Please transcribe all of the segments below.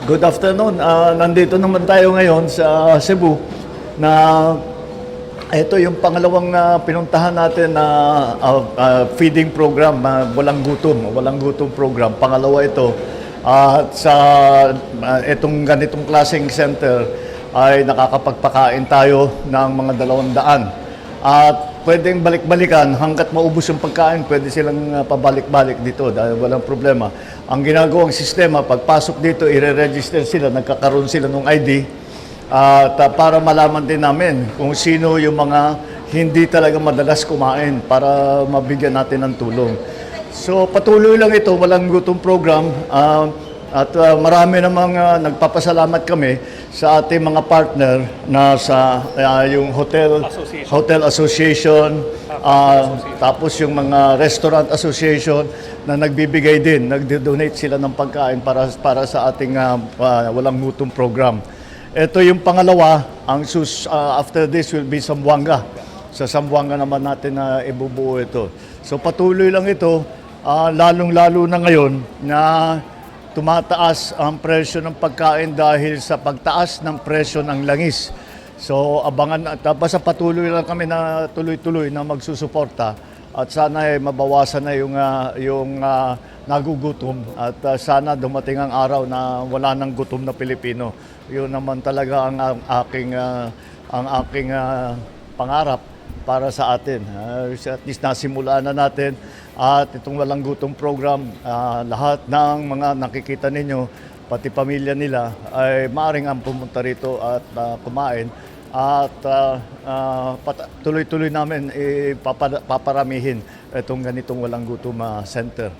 Good afternoon. Nandito naman tayo ngayon sa Cebu na ito yung pangalawang pinuntahan natin na feeding program, walang gutom program. Pangalawa ito. At sa itong ganitong klaseng center ay nakakapagpakain tayo ng mga 200. At pwedeng balik-balikan hanggat maubos yung pagkain, pwede silang pabalik-balik dito dahil walang problema. Ang ginagawang sistema, pagpasok dito, i-register sila, nagkakaroon sila ng ID at para malaman din namin kung sino yung mga hindi talaga madalas kumain para mabigyan natin ng tulong. So patuloy lang ito, walang gutom program. At marami namang nagpapasalamat kami sa ating mga partner na sa yung Hotel Association, tapos yung mga Restaurant Association na nagbibigay din, nagdo-donate sila ng pagkain para sa ating walang gutom program. Ito yung pangalawa, after this will be Zamboanga. Sa Zamboanga naman natin na ibubuo ito. So patuloy lang ito, lalong-lalo na ngayon na tumataas ang presyo ng pagkain dahil sa pagtaas ng presyo ng langis. So abangan, tapos sa patuloy lang kami na tuloy-tuloy na magsusuporta at sana ay mabawasan na yung nagugutom at sana dumating ang araw na wala nang gutom na Pilipino. Yun naman talaga ang aking pangarap para sa atin. At least nasimulaan na natin at itong walang gutom program, lahat ng mga nakikita ninyo, pati pamilya nila, ay maaaring ang pumunta rito at kumain. At tuloy-tuloy namin paparamihin itong ganitong walang gutom center.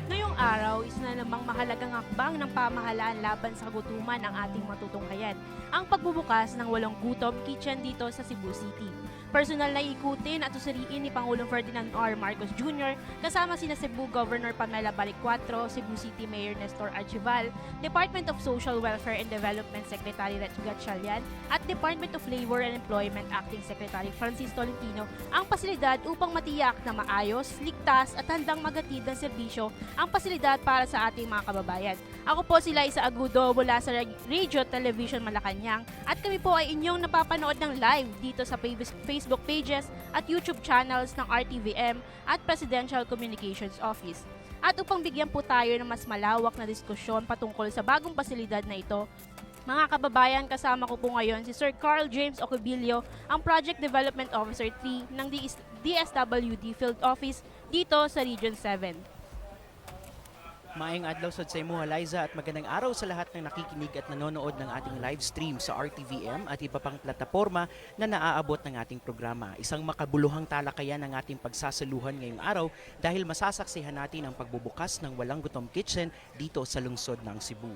Ngayong araw, isa na namang mahalagang hakbang ng pamahalaan laban sa kagutuman ang ating matutunghayan, ang pagbubukas ng walang gutom kitchen dito sa Cebu City. Personal na ikutin at usuriin ni Pangulong Ferdinand R. Marcos Jr. kasama sina Cebu Governor Pamela Balicuatro, Cebu City Mayor Nestor Archival, Department of Social Welfare and Development Secretary Gatchalian at Department of Labor and Employment Acting Secretary Francis Tolentino ang pasilidad upang matiyak na maayos, ligtas at handang magatid ng serbisyo ang pasilidad para sa ating mga kababayan. Ako po si Liza Agudo mula sa Radio Television Malacanang at kami po ay inyong napapanood ng live dito sa Facebook pages at YouTube channels ng RTVM at Presidential Communications Office. At upang bigyan po tayo ng mas malawak na diskusyon patungkol sa bagong pasilidad na ito, mga kababayan, kasama ko po ngayon si Sir Carl James Ocobilio, ang Project Development Officer 3 ng DSWD Field Office dito sa Region 7. Maayong adlaw sa imo, Liza, at magandang araw sa lahat ng nakikinig at nanonood ng ating live stream sa RTVM at iba pang plataforma na naaabot ng ating programa. Isang makabuluhang talakayan ang ating pagsasaluhan ngayong araw dahil masasaksihan natin ang pagbubukas ng Walang Gutom Kitchen dito sa lungsod ng Cebu.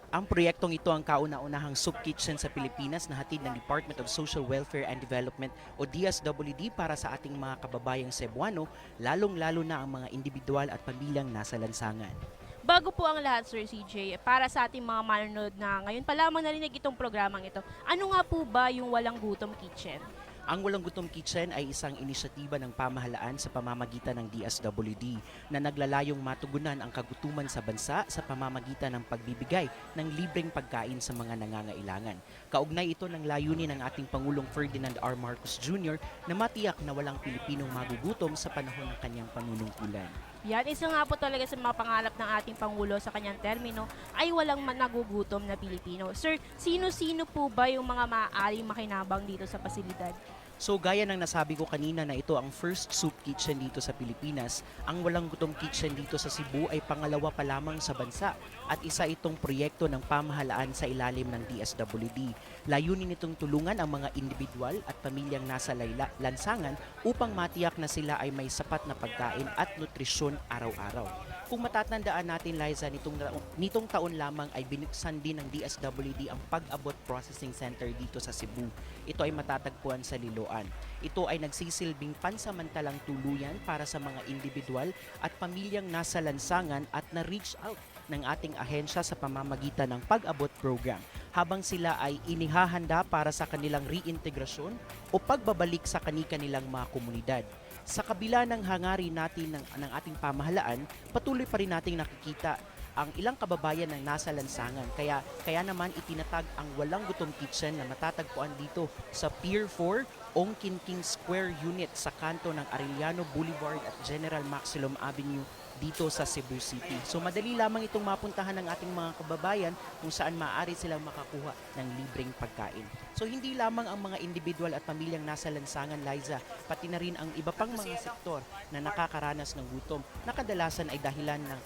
Ang proyektong ito ang kauna-unahang soup kitchen sa Pilipinas na hatid ng Department of Social Welfare and Development o DSWD para sa ating mga kababayang Cebuano, lalong-lalo na ang mga individual at pamilyang nasa lansangan. Bago po ang lahat, Sir CJ, para sa ating mga manonood na ngayon pa lamang narinig itong programang ito, ano nga po ba yung Walang Gutom Kitchen? Ang Walang Gutom Kitchen ay isang inisyatiba ng pamahalaan sa pamamagitan ng DSWD na naglalayong matugunan ang kagutuman sa bansa sa pamamagitan ng pagbibigay ng libreng pagkain sa mga nangangailangan. Kaugnay ito ng layunin ng ating Pangulong Ferdinand R. Marcos Jr. na matiyak na walang Pilipinong magugutom sa panahon ng kanyang panunungkulan. Yan, isa nga po talaga sa mga pangarap ng ating Pangulo sa kanyang termino ay walang nagugutom na Pilipino. Sir, sino-sino po ba yung mga maaaring makinabang dito sa pasilidad? So gaya ng nasabi ko kanina na ito ang first soup kitchen dito sa Pilipinas, ang Walang Gutom Kitchen dito sa Cebu ay pangalawa pa lamang sa bansa at isa itong proyekto ng pamahalaan sa ilalim ng DSWD. Layunin itong tulungan ang mga individual at pamilyang nasa lansangan upang matiyak na sila ay may sapat na pagkain at nutrisyon araw-araw. Kung matatandaan natin, Liza, nitong taon lamang ay binuksan din ng DSWD ang Pag-abot Processing Center dito sa Cebu. Ito ay matatagpuan sa Liloan. Ito ay nagsisilbing pansamantalang tuluyan para sa mga individual at pamilyang nasa lansangan at na-reach out ng ating ahensya sa pamamagitan ng pag-abot program habang sila ay inihahanda para sa kanilang reintegrasyon o pagbabalik sa kani-kanilang mga komunidad. Sa kabila ng hangarin natin ng ating pamahalaan, patuloy pa rin nating nakikita ang ilang kababayan ng nasa lansangan. Kaya naman itinatag ang Walang Gutom Kitchen na matatagpuan dito sa Pier 4, Ongkinking Square Unit sa kanto ng Arellano Boulevard at General Maximum Avenue dito sa Cebu City. So madali lamang itong mapuntahan ng ating mga kababayan kung saan maaari silang makakuha ng libreng pagkain. So hindi lamang ang mga individual at pamilyang nasa lansangan, Liza, pati na rin ang iba pang mga sektor na nakakaranas ng gutom na kadalasan ay dahilan ng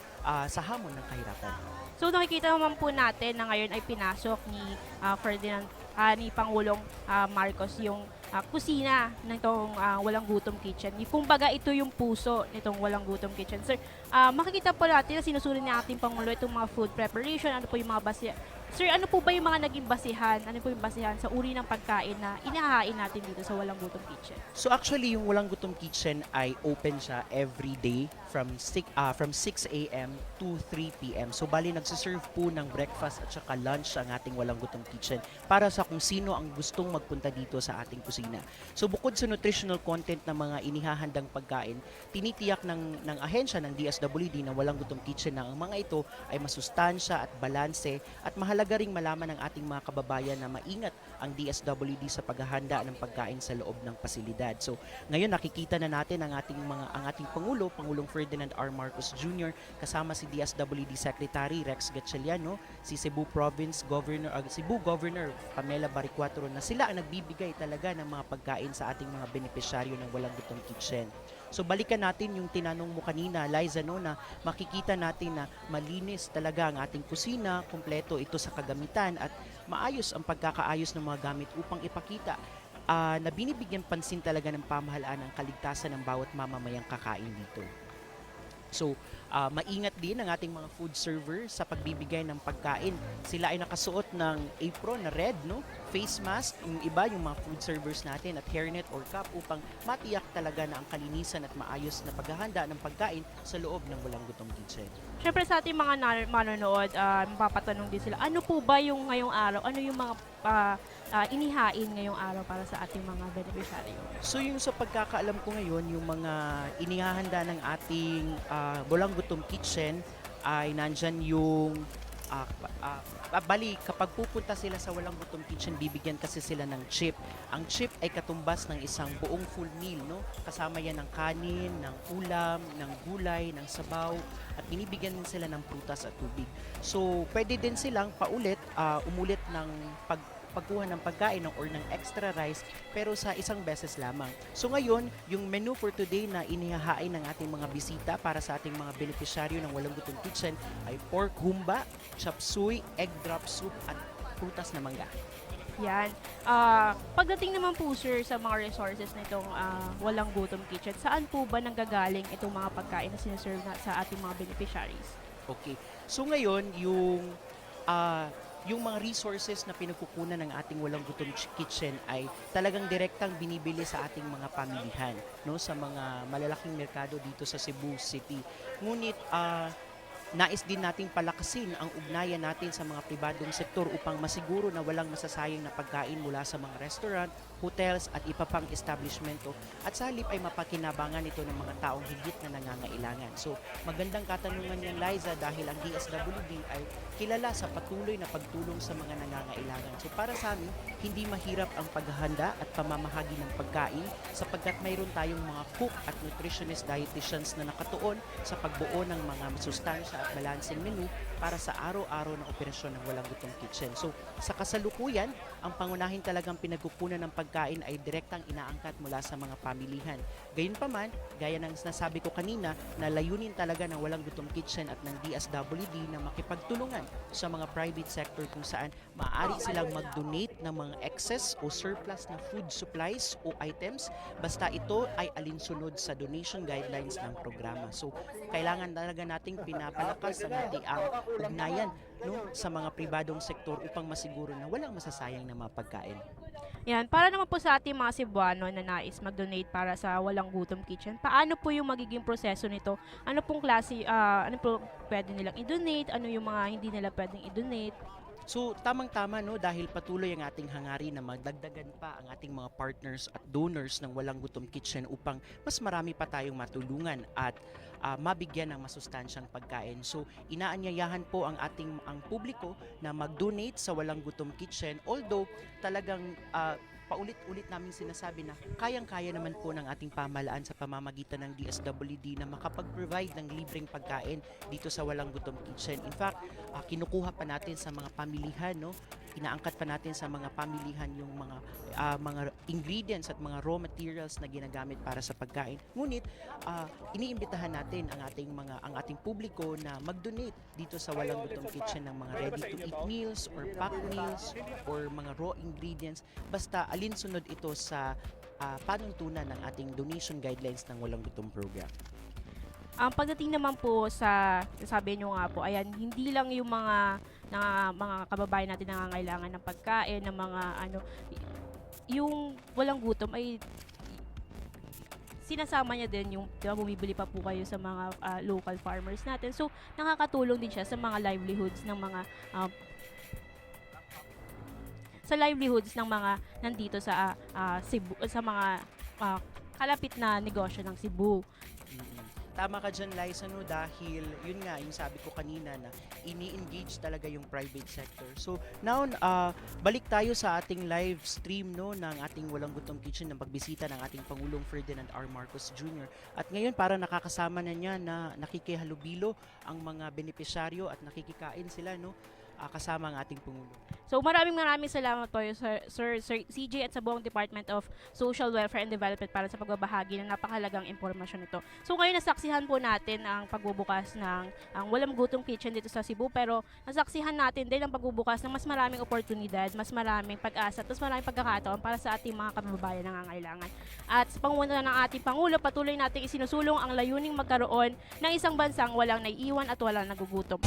sa hamon ng kahirapan. So nakikita naman po natin na ngayon ay pinasok ni Ferdinand, ni Pangulong Marcos yung kusina nitong Walang Gutom Kitchen. Kumbaga ito yung puso nitong Walang Gutom Kitchen. Sir, makikita po natin na sinusuri ni ating Pangulo itong mga food preparation, ano po yung mga basihan. Sir, ano po ba yung mga naging basihan? Ano po yung basihan sa uri ng pagkain na inahain natin dito sa Walang Gutom Kitchen? So actually, yung Walang Gutom Kitchen ay open siya every day from 6 a.m. to 3 p.m. So bali nagsiserve po ng breakfast at saka lunch ang ating Walang Gutom Kitchen para sa kung sino ang gustong magpunta dito sa ating kusina. So bukod sa nutritional content ng mga inihahandang pagkain, tinitiyak ng ahensya ng DSWD na Walang Gutom Kitchen na ang mga ito ay masustansya at balanse at mahalaga ring malaman ng ating mga kababayan na maingat ang DSWD sa paghahanda ng pagkain sa loob ng pasilidad. So ngayon nakikita na natin ang ating Pangulong Ferdinand R. Marcos Jr. kasama si DSWD Secretary Rex Gatchaliano, si Cebu Governor Pamela Baricuatro na sila ang nagbibigay talaga ng mga pagkain sa ating mga benepisyaryo ng Walang Gutom Kitchen. So balikan natin yung tinanong mo kanina, Liza, no, na makikita natin na malinis talaga ang ating kusina, kumpleto ito sa kagamitan at maayos ang pagkakaayos ng mga gamit upang ipakita na binibigyan pansin talaga ng pamahalaan ang kaligtasan ng bawat mamamayang kakain dito. So, maingat din ang ating mga food server sa pagbibigay ng pagkain. Sila ay nakasuot ng apron na red, no? Face mask, yung iba, yung mga food servers natin at hairnet or cap upang matiyak talaga na ang kalinisan at maayos na paghahanda ng pagkain sa loob ng Walang Gutom Kitchen. Siyempre sa ating mga manonood, mapapatanong din sila, ano po ba yung ngayong araw? Ano yung mga inihain ngayong araw para sa ating mga beneficiaryo? So yung sa pagkakaalam ko ngayon, yung mga inihahanda ng ating Walang Gutom Kitchen ay nandyan yung bali kapag pupunta sila sa Walang Gutom Kitchen, bibigyan kasi sila ng chip. Ang chip ay katumbas ng isang buong full meal, no? Kasama yan ng kanin, ng ulam, ng gulay, ng sabaw at binibigyan din sila ng prutas at tubig. So pwede din silang umulit ng pagkuha ng pagkain or ng extra rice pero sa isang beses lamang. So ngayon, yung menu for today na inihahain ng ating mga bisita para sa ating mga beneficiaryo ng Walang Gutom Kitchen ay pork humba, chop suey, egg drop soup at prutas na mangga. Yan. Pagdating naman po sir sa mga resources nitong Walang Gutom Kitchen, saan po ba nanggagaling itong mga pagkain na sinaserve sa ating mga beneficiaries? Okay. So ngayon, yung mga resources na pinagkukunan ng ating Walang Gutom Kitchen ay talagang direktang binibili sa ating mga pamilihan, no, sa mga malalaking merkado dito sa Cebu City. Ngunit nais din nating palakasin ang ugnayan natin sa mga pribadong sektor upang masiguro na walang masasayang na pagkain mula sa mga restaurant, hotels at iba pang establishmento at sa halip ay mapakinabangan ito ng mga taong higit na nangangailangan. So magandang katanungan yan, Liza, dahil ang DSWD ay kilala sa patuloy na pagtulong sa mga nangangailangan. So para sa amin, hindi mahirap ang paghahanda at pamamahagi ng pagkain sapagkat mayroon tayong mga cook at nutritionist dietitians na nakatuon sa pagbuo ng mga masustansya at balancing menu para sa araw-araw na operasyon ng Walang Gutom Kitchen. So sa kasalukuyan, ang pangunahin talagang pinagkukunan ng pagkain ay direktang inaangkat mula sa mga pamilihan. Gayunpaman, gaya ng nasabi ko kanina, na layunin talaga ng Walang Gutom Kitchen at ng DSWD na makipagtulungan sa mga private sector kung saan maaari silang mag-donate ng mga excess o surplus na food supplies o items basta ito ay alinsunod sa donation guidelines ng programa. So kailangan talaga nating pinapalakas ang ating ugnayan no, sa mga pribadong sektor upang masiguro na walang masasayang na mga pagkain. Yan, para naman po sa ating mga Cebuano na nais mag-donate para sa Walang Gutom Kitchen, paano po yung magiging proseso nito? Ano pong klase, ano po pwede nilang i-donate? Ano yung mga hindi nila pwedeng i-donate? So, tamang-tama no, dahil patuloy ang ating hangarin na magdagdagan pa ang ating mga partners at donors ng Walang Gutom Kitchen upang mas marami pa tayong matulungan at mabigyan ng masustansyang pagkain. So, inaanyayahan po ang publiko na mag-donate sa Walang Gutom Kitchen, although talagang paulit-ulit namin sinasabi na kayang-kaya naman po ng ating pamahalaan sa pamamagitan ng DSWD na makapag-provide ng libreng pagkain dito sa Walang Gutom Kitchen. In fact, kinukuha pa natin sa mga pamilihan, no? Inaangkat pa natin sa mga pamilihan yung mga ingredients at mga raw materials na ginagamit para sa pagkain. Ngunit iniimbitahan natin ang ating publiko na mag-donate dito sa Walang Gutom Kitchen ng mga ready-to-eat meals or packed meals or mga raw ingredients. Basta alinsunod ito sa panuntunan ng ating donation guidelines ng Walang Gutom program. Ang pagdating naman po sa, sabi nyo nga po, ayan, hindi lang yung mga kababayan natin na nangangailangan ng pagkain, ng mga yung walang gutom ay sinasama niya din yung, di ba, bumibili pa po kayo sa mga local farmers natin. So, nakakatulong din siya sa mga livelihoods ng mga nandito sa Cebu, sa mga kalapit na negosyo ng Cebu. Tama ka dyan, Liza, no? Dahil yun nga, yung sabi ko kanina na ini-engage talaga yung private sector. So now, balik tayo sa ating live stream, no, ng ating Walang Gutom Kitchen ng pagbisita ng ating Pangulong Ferdinand R. Marcos Jr. At ngayon, para nakakasama na niya na nakikihalubilo ang mga benepisyaryo at nakikikain sila, no, kasama ang ating Pangulo. So maraming salamat po Sir CJ at sa buong Department of Social Welfare and Development para sa pagbabahagi ng napakahalagang impormasyon nito. So ngayon nasaksihan po natin ang pagbubukas ng ang Walang Gutom Kitchen dito sa Cebu, pero nasaksihan natin din ang pagbubukas ng mas maraming oportunidad, mas maraming pag-asa at mas maraming pagkakataon para sa ating mga kababayan na nangangailangan. At sa pangunguna ng ating Pangulo, patuloy nating isinusulong ang layuning magkaroon ng isang bansang walang naiiwan at walang nagugutom.